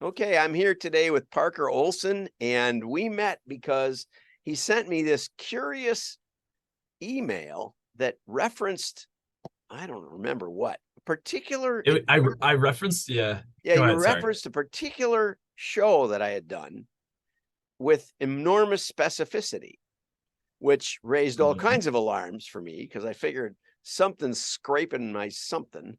Okay, I'm here today with Parker Olson, and we met because he sent me this curious email that referenced, I don't remember what, particular, I referenced, yeah. yeah, Go you ahead, sorry. referenced a particular show that I had done with enormous specificity, which raised all Mhm. kinds of alarms for me because I figured something's scraping my something.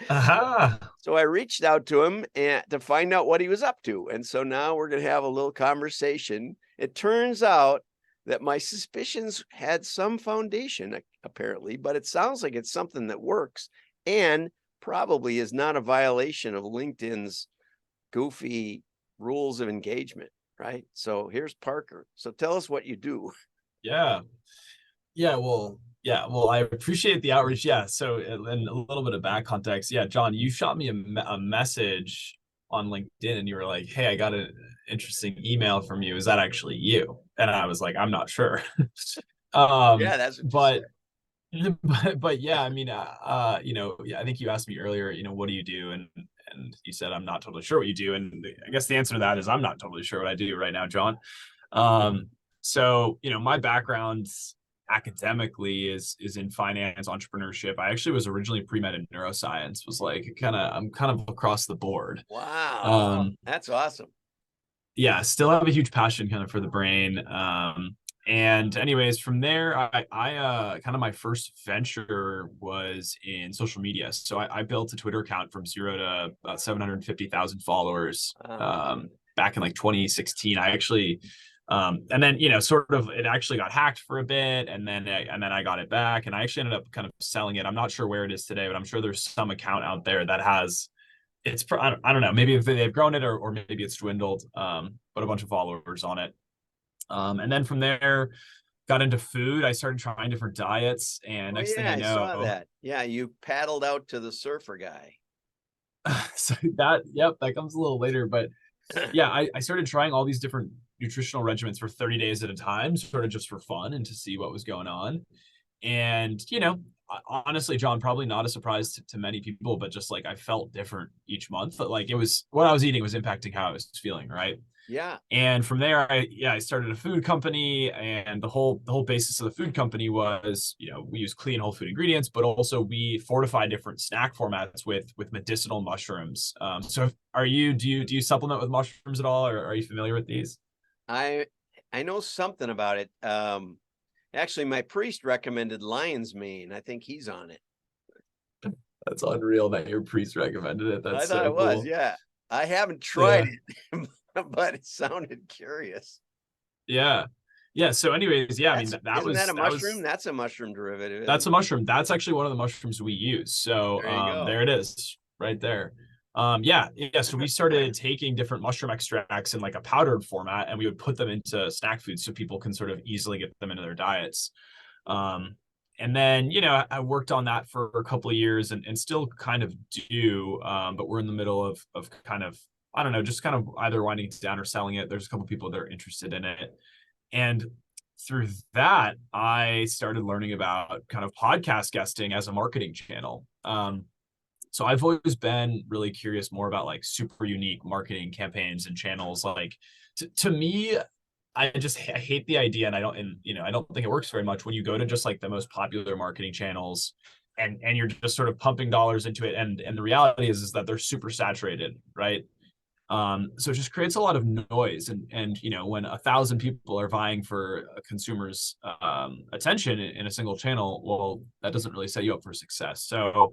Aha. So I reached out to him and to find out what he was up to. And so now we're going to have a little conversation. It turns out that my suspicions had some foundation, apparently, but it sounds like it's something that works and probably is not a violation of LinkedIn's goofy rules of engagement, right? So here's Parker. So tell us what you do. Yeah. Yeah, well, I appreciate the outreach. Yeah. So, and a little bit of back context. Yeah, John, you shot me a message on LinkedIn and you were like, "Hey, I got an interesting email from you. Is that actually you?" And I was like, "I'm not sure." Yeah, that's what you But said. but yeah, I mean, yeah, I think you asked me earlier, what do you do? And you said I'm not totally sure what you do. And I guess the answer to that is I'm not totally sure what I do right now, John. Um, so my background academically is in finance, entrepreneurship. I actually was originally pre-med in neuroscience, was like I'm kind of across the board. Wow. Um, That's awesome. yeah, still have a huge passion kind of for the brain. And anyways, from there, I kind of my first venture was in social media. So I built a Twitter account from zero to about 750,000 followers Wow. back in like 2016. I actually, and then sort of it actually got hacked for a bit, and then I got it back, and I actually ended up kind of selling it. I'm not sure where it is today, but I'm sure there's some account out there that has I don't know, maybe if they've grown it or maybe it's dwindled, but a bunch of followers on it. And then from there, got into food. I started trying different diets, and Oh next thing yeah, I I saw know, that. Yeah, you paddled out to the surfer guy. so yep, that comes a little later, but yeah, I started trying all these different nutritional regimens for 30 days at a time, sort of just for fun and to see what was going on. And honestly, John, probably not a surprise to many people, but just like I felt different each month. But like it was what I was eating was impacting how I was feeling, right? Yeah. And from there, I started a food company, and the whole basis of the food company was, we use clean whole food ingredients, but also we fortify different snack formats with medicinal mushrooms. So do you supplement with mushrooms at all, or are you familiar with these? I I know something about it. Actually my priest recommended lion's mane. I think he's on it. That's unreal that your priest recommended it. I That's thought so it was, cool. yeah. I haven't tried Yeah. it, but it sounded curious. Yeah. Yeah. So anyways, yeah, I mean That's that isn't that a that mushroom? was That's a mushroom derivative, that's isn't a it? mushroom. That's actually one of the mushrooms we use. So There you go. there it is, right there. Yeah. So we started taking different mushroom extracts in like a powdered format, and we would put them into snack foods so people can sort of easily get them into their diets. Um, and then I worked on that for a couple of years, and still kind of do. But we're in the middle of kind of, I don't know, just kind of either winding it down or selling it. There's a couple of people that are interested in it. And through that, I started learning about kind of podcast guesting as a marketing channel. So I've always been really curious more about like super unique marketing campaigns and channels. Like to me, I hate the idea, and I don't think it works very much when you go to just like the most popular marketing channels, and you're just sort of pumping dollars into it, and the reality is that they're super saturated, right? So it just creates a lot of noise, and when 1,000 people are vying for a consumer's attention in a single channel, well, that doesn't really set you up for success. So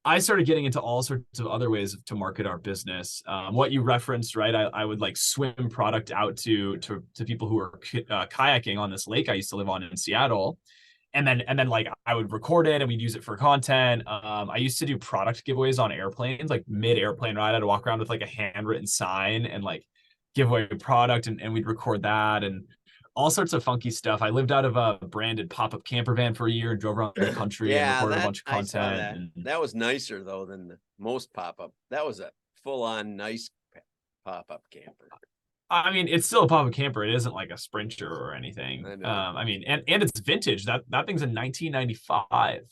I started getting into all sorts of other ways to market our business. What you referenced, right? I would like swim product out to people who are kayaking on this lake I used to live on in Seattle, and then like I would record it and we'd use it for content. I used to do product giveaways on airplanes, like mid airplane ride. I'd walk around with like a handwritten sign and like give away a product, and we'd record that and all sorts of funky stuff. I lived out of a branded pop-up camper van for a year and drove around the country and Yeah, recorded a that bunch of I saw content. that. And That was nicer though than the most pop-up. That was a full-on nice pop-up camper. I mean, it's still a pop-up camper. It isn't like a Sprinter or anything. I know. I mean, and it's vintage. That thing's in 1995.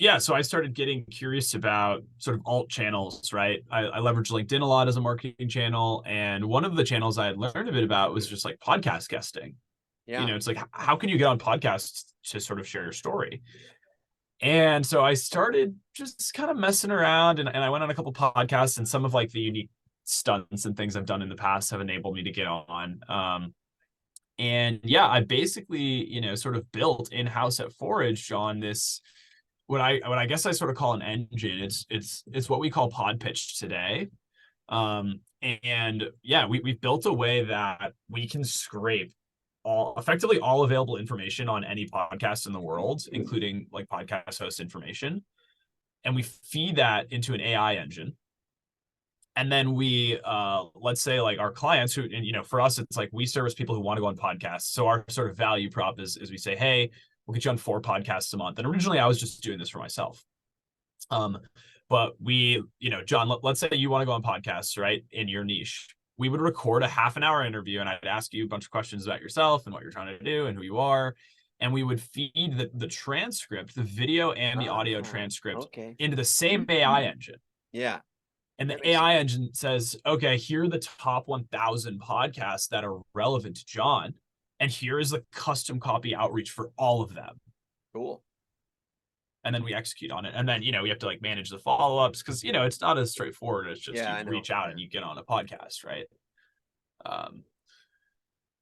yeah, so I started getting curious about sort of alt channels, right? I leverage LinkedIn a lot as a marketing channel. And one of the channels I had learned a bit about was just like podcast guesting. You Yeah. know, it's like, how can you get on podcasts to sort of share your story? And so I started just kind of messing around, and I went on a couple podcasts, and some of like the unique stunts and things I've done in the past have enabled me to get on. And yeah, I basically, sort of built in-house at Forage on this what I guess I sort of call an engine. It's what we call pod pitch today. And yeah, we've built a way that we can scrape effectively all available information on any podcast in the world, including like podcast host information. And we feed that into an AI engine. And then we let's say like our clients who, and for us, it's like we service people who want to go on podcasts. So our sort of value prop is we say, hey, we'll get you on 4 podcasts a month. And originally I was just doing this for myself. But we, John, let's say you want to go on podcasts, right? In your niche. We would record a half an hour interview and I'd ask you a bunch of questions about yourself and what you're trying to do and who you are. And we would feed the transcript, the video and the audio transcript Okay. into the same AI engine. Yeah. And the AI engine says, okay, here are the top 1,000 podcasts that are relevant to John. And here is the custom copy outreach for all of them. Cool. And then we execute on it. And then, we have to like manage the follow-ups because, it's not as straightforward as just you reach out and you get on a podcast, right?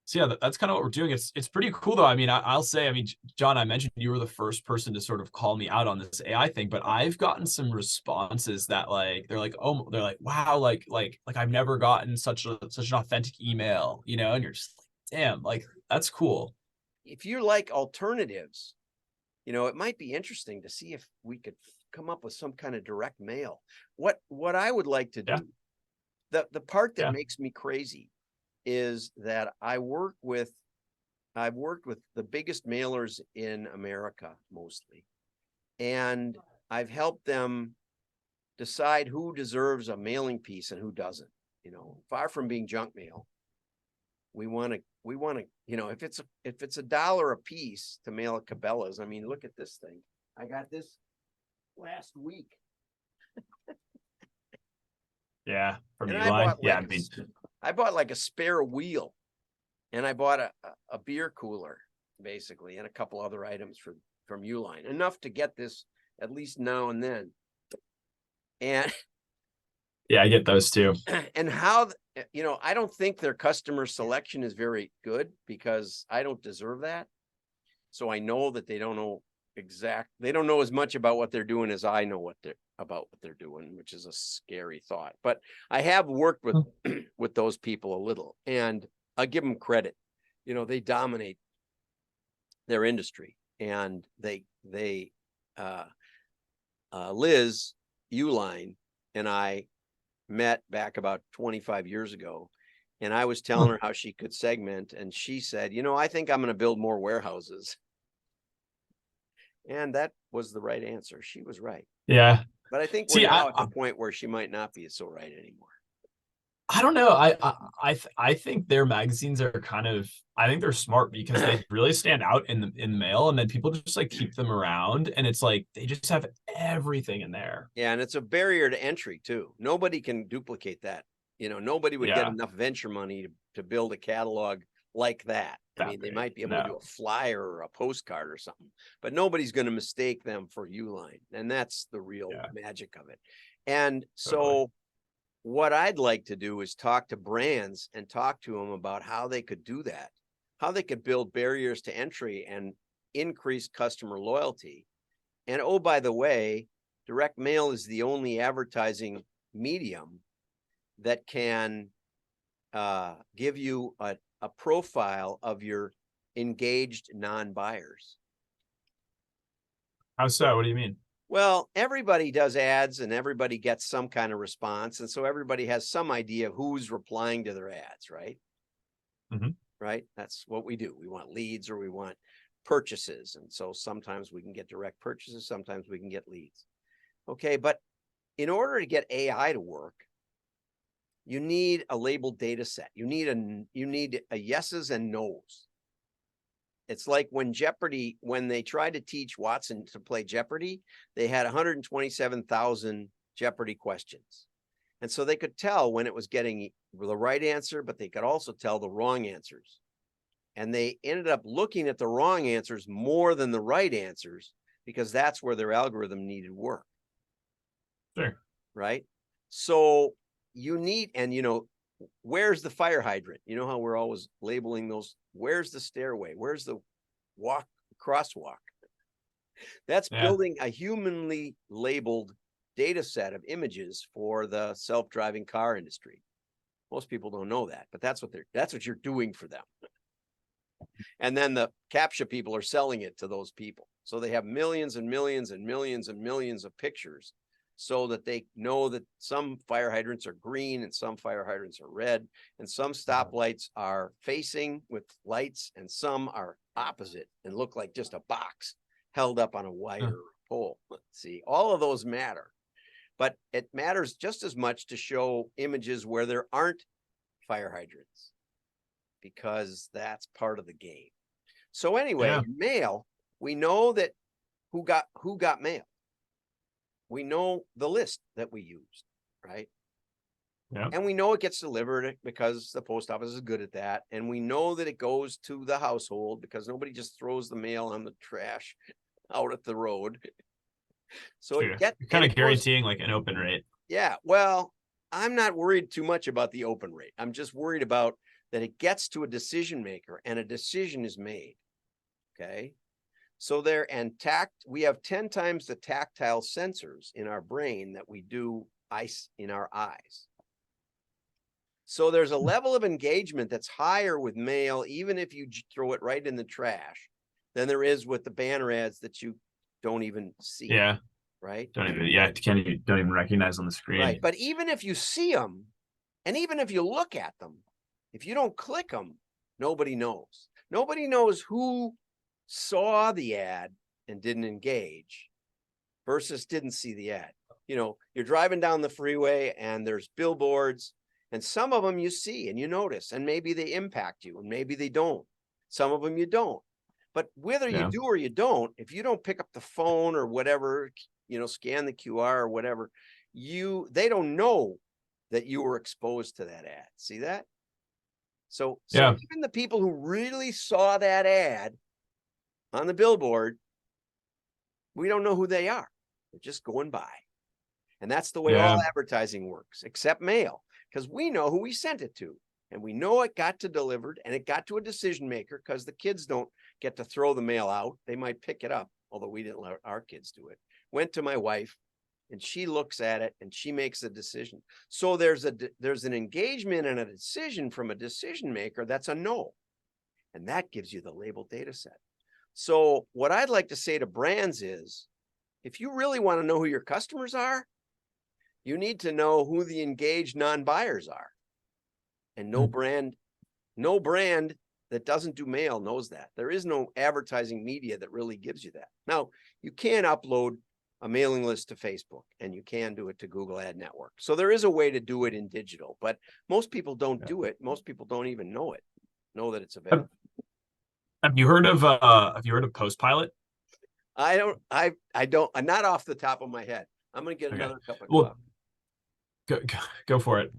So yeah, that's kind of what we're doing. It's pretty cool though. I mean, I'll say, John, I mentioned you were the first person to sort of call me out on this AI thing, but I've gotten some responses that like they're like, wow, like I've never gotten such an authentic email, and you're just like, damn, like that's cool. If you like alternatives, it might be interesting to see if we could come up with some kind of direct mail. What I would like to do, the part that makes me crazy is that I've worked with the biggest mailers in America mostly, and I've helped them decide who deserves a mailing piece and who doesn't. Far from being junk mail, we want to, if it's $1 a piece to mail a Cabela's. I mean, look at this thing. I got this last week. Yeah, from and Uline. I bought like a spare wheel, and I bought a beer cooler basically, and a couple other items from Uline, enough to get this at least now and then. And yeah, I get those too. And how, I don't think their customer selection is very good because I don't deserve that. So I know that they don't know they don't know as much about what they're doing as I know about what they're doing, which is a scary thought. But I have worked with with those people a little, and I give them credit. They dominate their industry, and Liz Uline and I met back about 25 years ago, and I was telling her how she could segment, and she said, I think I'm going to build more warehouses. And that was the right answer. She was right. Yeah. But I think we're now at the point where she might not be so right anymore. I don't know. I think their magazines are I think they're smart because they really stand out in the mail, and then people just like keep them around, and it's like they just have everything in there. Yeah, and it's a barrier to entry too. Nobody can duplicate that. Nobody would get enough venture money to build a catalog like that. They might be able to do a flyer or a postcard or something, but nobody's going to mistake them for Uline, and that's the real magic of it. And so what I'd like to do is talk to brands and talk to them about how they could do that, how they could build barriers to entry and increase customer loyalty. And oh, by the way, direct mail is the only advertising medium that can give you a profile of your engaged non-buyers. How so? What do you mean? Well, everybody does ads and everybody gets some kind of response. And so everybody has some idea of who's replying to their ads, right? Mm-hmm. Right? That's what we do. We want leads or we want purchases. And so sometimes we can get direct purchases, sometimes we can get leads. Okay, but in order to get AI to work, you need a labeled data set. You need a yeses and nos. It's like when Jeopardy, when they tried to teach Watson to play Jeopardy, they had 127,000 Jeopardy questions. And so they could tell when it was getting the right answer, but they could also tell the wrong answers. And they ended up looking at the wrong answers more than the right answers because that's where their algorithm needed work. Sure. Right? So you need, and where's the fire hydrant? You know how we're always labeling those, where's the stairway? Where's the crosswalk? That's building a humanly labeled data set of images for the self-driving car industry. Most people don't know that, but that's what you're doing for them. And then the CAPTCHA people are selling it to those people. So they have millions and millions and millions and millions of pictures so that they know that some fire hydrants are green and some fire hydrants are red and some stoplights are facing with lights and some are opposite and look like just a box held up on a wire or pole. See, all of those matter, but it matters just as much to show images where there aren't fire hydrants, because that's part of the game. So anyway, mail, we know that who got mail. We know the list that we used, right? Yeah. And we know it gets delivered because the post office is good at that. And we know that it goes to the household because nobody just throws the mail on the trash out at the road. So You're kind of guaranteeing like an open rate. Yeah. Well, I'm not worried too much about the open rate. I'm just worried about that it gets to a decision maker and a decision is made. Okay. So we have 10 times the tactile sensors in our brain that we do ice in our eyes. So there's a level of engagement that's higher with mail, even if you throw it right in the trash, than there is with the banner ads that you don't even see. Yeah. Right. Don't even recognize on the screen. Right. But even if you see them, and even if you look at them, if you don't click them, nobody knows. Nobody knows who saw the ad and didn't engage versus didn't see the ad. You're driving down the freeway and there's billboards and some of them you see and you notice and maybe they impact you and maybe they don't. Some of them you don't. But whether you do or you don't, if you don't pick up the phone or whatever, scan the QR or whatever, they don't know that you were exposed to that ad. See that? So even the people who really saw that ad on the billboard, we don't know who they are. They're just going by. And that's the way all advertising works, except mail, because we know who we sent it to. And we know it got to delivered and it got to a decision maker because the kids don't get to throw the mail out. They might pick it up, although we didn't let our kids do it. Went to my wife and she looks at it and she makes a decision. So there's an engagement and a decision from a decision maker that's a no. And that gives you the labeled data set. So what I'd like to say to brands is, if you really want to know who your customers are, you need to know who the engaged non-buyers are. And no brand that doesn't do mail knows that. There is no advertising media that really gives you that. Now, you can upload a mailing list to Facebook and you can do it to Google Ad Network. So there is a way to do it in digital, but most people don't do it. Most people don't even know that it's available. Have you heard of Postpilot? I don't, I'm not off the top of my head. I'm going to get another cup of coffee. Go for it.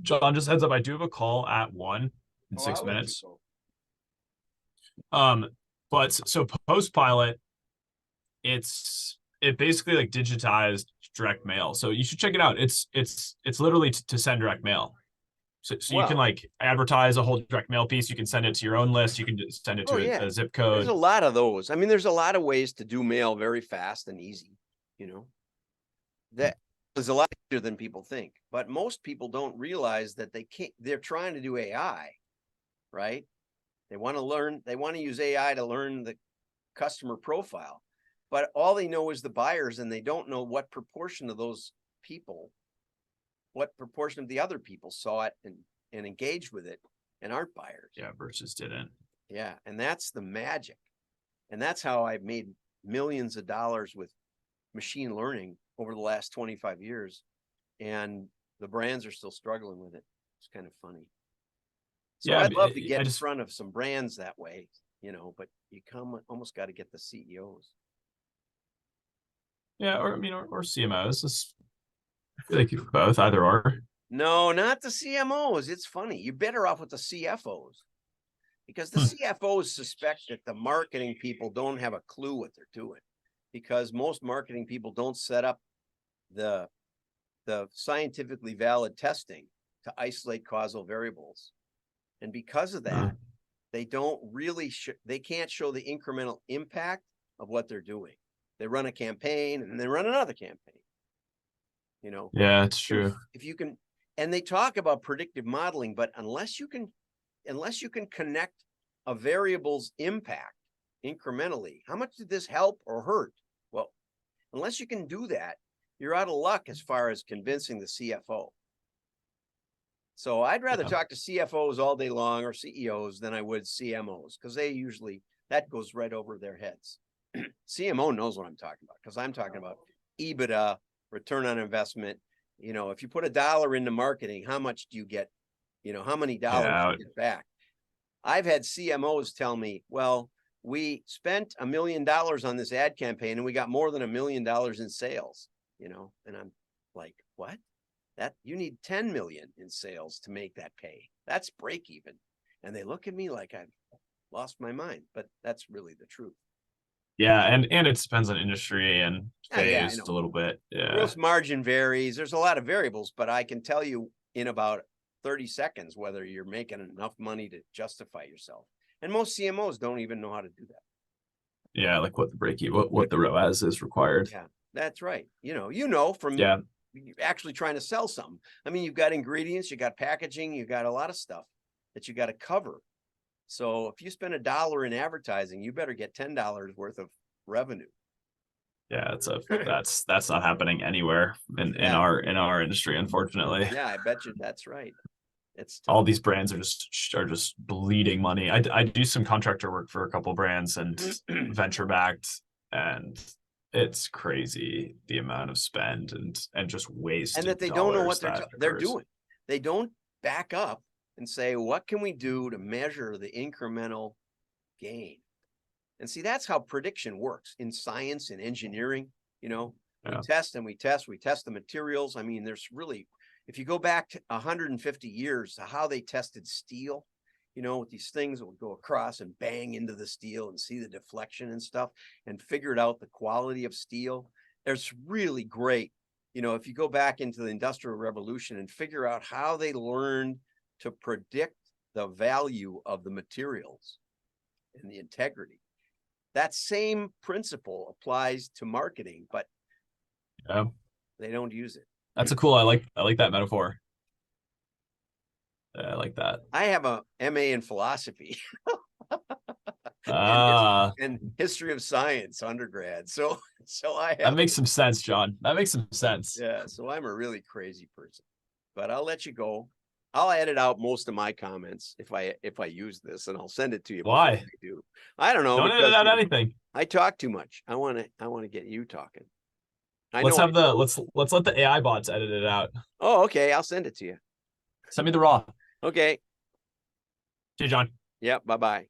John, just heads up, I do have a call at 1 in 6 minutes. But so Postpilot, it basically like digitized direct mail. So you should check it out. It's literally to send direct mail. So you can like advertise a whole direct mail piece. You can send it to your own list. You can send it to a zip code. There's a lot of those. I mean, there's a lot of ways to do mail very fast and easy, that is a lot easier than people think, but most people don't realize that they're trying to do AI, right? They want to use AI to learn the customer profile, but all they know is the buyers and they don't know what proportion of those people, what proportion of the other people saw it and engaged with it and aren't buyers. Yeah, versus didn't. Yeah, and that's the magic. And that's how I've made millions of dollars with machine learning over the last 25 years. And the brands are still struggling with it. It's kind of funny. So Yeah, I'd love to get I in just front of some brands that way, but you almost got to get the CEOs. yeah, or I mean, or CMOs. I feel like both, either or. No, not the CMOs. It's funny. You're better off with the CFOs because the CFOs suspect that the marketing people don't have a clue what they're doing because most marketing people don't set up the scientifically valid testing to isolate causal variables. And because of that, they don't really they can't show the incremental impact of what they're doing. They run a campaign and then they run another campaign. Yeah, it's true. If you can, and they talk about predictive modeling, but unless you can connect a variable's impact incrementally, how much did this help or hurt? Well, unless you can do that, you're out of luck as far as convincing the CFO. So I'd rather talk to CFOs all day long or CEOs than I would CMOs because they usually, that goes right over their heads. CMO knows what I'm talking about because I'm talking about EBITDA, return on investment. If you put $1 into marketing, how much do you get? How many dollars do you get back? I've had CMOs tell me, well, we spent $1 million on this ad campaign and we got more than $1 million in sales, and I'm like, what? That you need 10 million in sales to make that pay. That's break even. And they look at me like I've lost my mind, but that's really the truth. Yeah, and it depends on industry and phase a little bit. Yeah. Gross margin varies. There's a lot of variables, but I can tell you in about 30 seconds whether you're making enough money to justify yourself. And most CMOs don't even know how to do that. Yeah, like what the break even, what the ROAS is required. Yeah, that's right. From actually trying to sell something. I mean, you've got ingredients, you got packaging, you got a lot of stuff that you got to cover. So if you spend $1 in advertising, you better get $10 worth of revenue. Yeah, that's not happening anywhere in our industry, unfortunately. Yeah, I bet you that's right. It's tough. All these brands are just bleeding money. I do some contractor work for a couple brands and venture backed, and it's crazy the amount of spend and just waste. And that they don't know what they're doing. They don't back up and say, what can we do to measure the incremental gain? And see, that's how prediction works in science and engineering. We test and we test the materials. I mean, there's really, if you go back to 150 years to how they tested steel, with these things that would go across and bang into the steel and see the deflection and stuff and figured out the quality of steel. There's really great, if you go back into the Industrial Revolution and figure out how they learned to predict the value of the materials and the integrity. That same principle applies to marketing, but they don't use it. That's I like that metaphor. I like that. I have a MA in philosophy and history of science undergrad. So that makes some sense, John. That makes some sense. Yeah. So I'm a really crazy person, but I'll let you go. I'll edit out most of my comments if I use this, and I'll send it to you. Why? I don't know. Don't edit out anything. I talk too much. I want to get you talking. Let's let the AI bots edit it out. Oh, okay. I'll send it to you. Send me the raw. Okay. See you, John. Yep. Bye-bye.